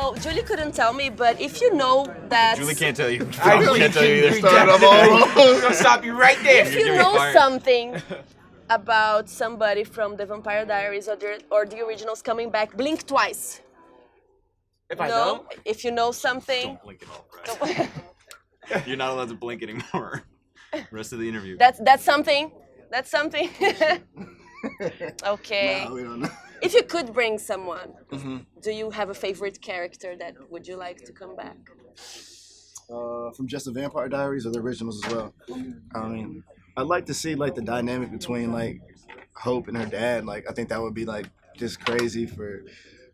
So Julie couldn't tell me, but if you know that... Julie can't tell you. I can't tell you either. We're gonna stop you right there. If you know something about somebody from the Vampire Diaries or the originals coming back, blink twice. If I know, if you know something... Don't blink at all, right? You're not allowed to blink anymore. Rest of the interview. That's something. That's something. Okay. No, we don't know. If you could bring someone, do you have a favorite character that would you like to come back? From just the Vampire Diaries or the originals as well. I mean, I'd like to see like the dynamic between like Hope and her dad. Like I think that would be like just crazy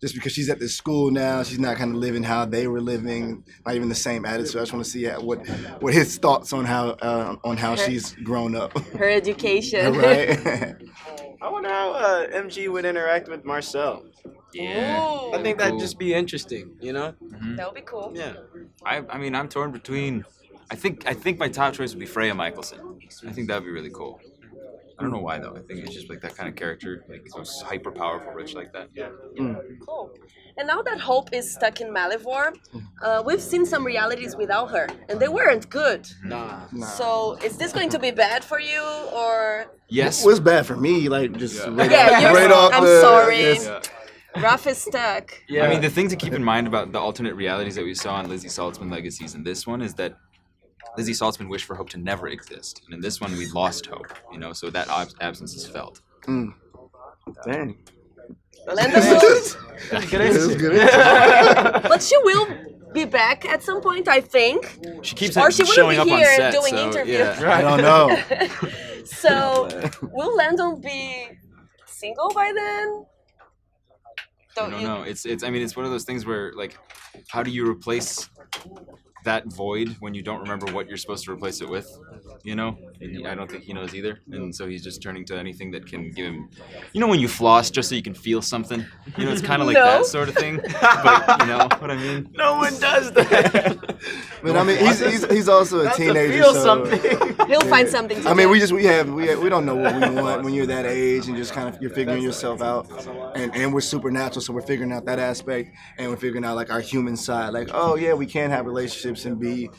just because she's at this school now, she's not kind of living how they were living, not even the same attitude. I just want to see what his thoughts on how she's grown up. Her education. Right. I wonder how MG would interact with Marcel. Yeah. Ooh. I think that'd just be interesting, you know? That would be cool. Yeah. I mean, I'm torn between. I think my top choice would be Freya Michelson. I think that'd be really cool. I don't know why though. I think it's just like that kind of character, like so hyper powerful, rich like that. Yeah. Cool. And now that Hope is stuck in Malivore, we've seen some realities without her, and they weren't good. Nah. So is this going to be bad for you, or? Yes. It was bad for me, like just I'm sorry. Yes. Ruff is stuck. Yeah. I mean, the thing to keep in mind about the alternate realities that we saw in Lizzie Saltzman Legacies and this one is that Lizzie Saltzman wished for Hope to never exist, and in this one we lost Hope. You know, so that absence is felt. Dang. Lend us Good. But she will be back at some point, I think. She keeps Or she showing wouldn't up be on here set, doing so, interviews. yeah. I don't know. So, will Landon be single by then? I don't know. It's. I mean, it's one of those things where, like, how do you replace that void when you don't remember what you're supposed to replace it with? You know, and I don't think he knows either, and so he's just turning to anything that can give him. You know, when you floss just so you can feel something. You know, it's kind of like that sort of thing. But you know what I mean? No one does that. But I mean, he's also a teenager. Feel so, something. He'll find something to I mean, do. we don't know what we want when you're that age and just kind of you're figuring yourself out, and we're supernatural, so we're figuring out that aspect, and we're figuring out like our human side, like oh yeah, we can have relationships and be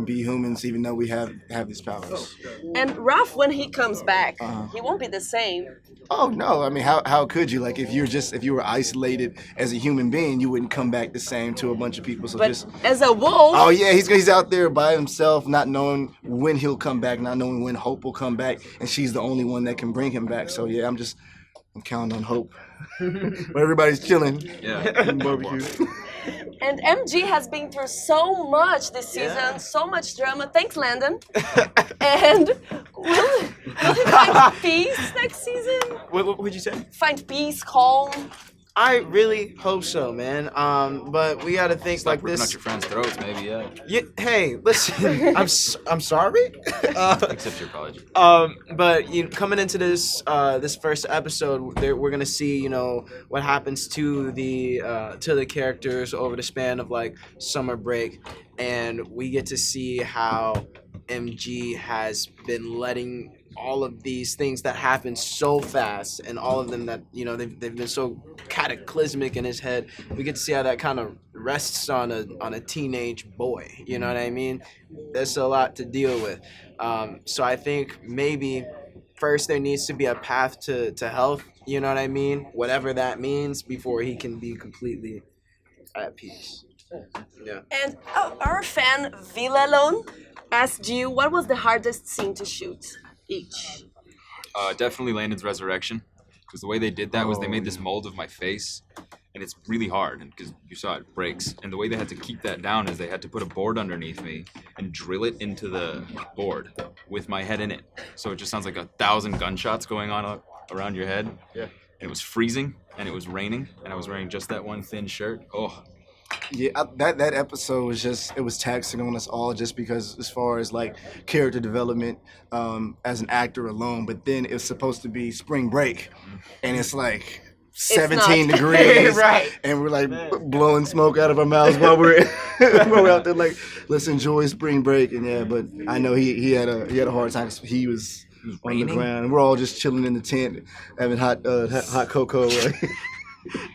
humans even though we have these powers. And Ruff, when he comes back, he won't be the same. Oh no, I mean how could you, like if you were isolated as a human being, you wouldn't come back the same to a bunch of people. So But just as a wolf, oh yeah, he's out there by himself, not knowing when he'll come back, not knowing when Hope will come back, and she's the only one that can bring him back. So yeah, I'm counting on Hope. But everybody's chilling. Yeah. Barbecue. and MG has been through so much this season, so much drama. Thanks, Landon. And will he find peace next season? What would you say? Find peace, calm. I really hope so, man. But we gotta think Stop like ripping this. out your friends' throats, maybe. Yeah. Hey, listen, I'm sorry. Accept your apology. But coming into this first episode, we're gonna see what happens to the characters over the span of like summer break, and we get to see how MG has been letting all of these things that happen so fast, and all of them that they've been so cataclysmic in his head. We get to see how that kind of rests on a teenage boy. You know what I mean? That's a lot to deal with. So I think maybe first there needs to be a path to health. You know what I mean? Whatever that means, before he can be completely at peace. Yeah. And our fan Villalon asked you, what was the hardest scene to shoot each? Definitely Landon's resurrection, because the way they did that was they made this mold of my face, and it's really hard because you saw it breaks. And the way they had to keep that down is they had to put a board underneath me and drill it into the board with my head in it. So it just sounds like 1,000 gunshots going on around your head. Yeah. And it was freezing, and it was raining, and I was wearing just that one thin shirt. Oh. Yeah, that episode was taxing on us all, just because as far as like character development as an actor alone. But then it's supposed to be spring break, and it's like 17 degrees, right? And we're like blowing smoke out of our mouths while we're out there like, let's enjoy spring break. And yeah, but I know he had a hard time 'cause he was on the ground, and we're all just chilling in the tent having hot cocoa.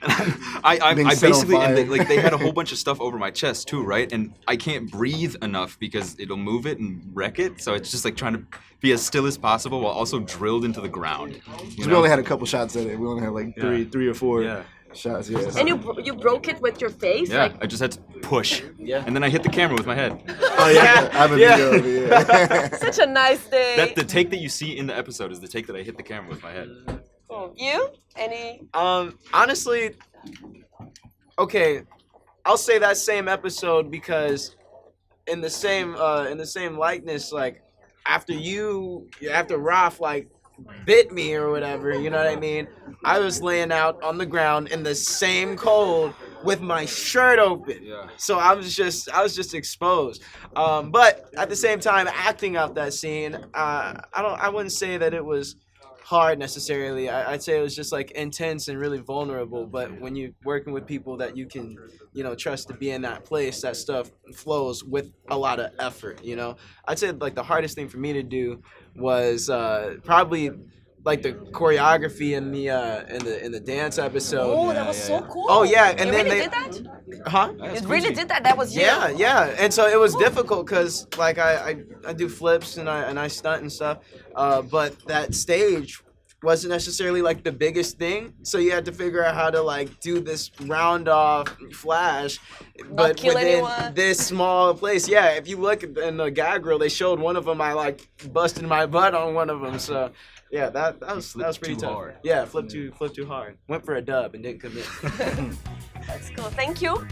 And I being set on basically, and fire. they had a whole bunch of stuff over my chest too, right? And I can't breathe enough because it'll move it and wreck it. So it's just like trying to be as still as possible while also drilled into the ground. We only had a couple shots at it. We only had like three or four shots. Yeah. And you broke it with your face? Yeah, Like, I just had to push. Yeah. And then I hit the camera with my head. Oh yeah. I have a video of it. Yeah. such a nice day. That the take that you see in the episode is the take that I hit the camera with my head. Cool. You? Any? Honestly, okay, I'll say that same episode because in the same likeness, like after Raph like bit me or whatever, you know what I mean? I was laying out on the ground in the same cold with my shirt open. Yeah. So I was just exposed. But at the same time, acting out that scene, I wouldn't say that it was hard necessarily. I'd say it was just like intense and really vulnerable. But when you're working with people that you can, trust to be in that place, that stuff flows with a lot of effort. I'd say like the hardest thing for me to do was probably like the choreography in the dance episode. Oh, that was so cool. Oh yeah, and you then really they did that? huh? You really did that? That was you? Yeah, and so it was difficult because like I do flips and I stunt and stuff, but that stage wasn't necessarily like the biggest thing, so you had to figure out how to like do this round off flash, but kill within anyone. this small place. Yeah, if you look in the gag reel, they showed one of them. I like busted my butt on one of them, so. Yeah, that was pretty too tough. hard. Yeah, flip too hard. Went for a dub and didn't commit. That's cool. Thank you.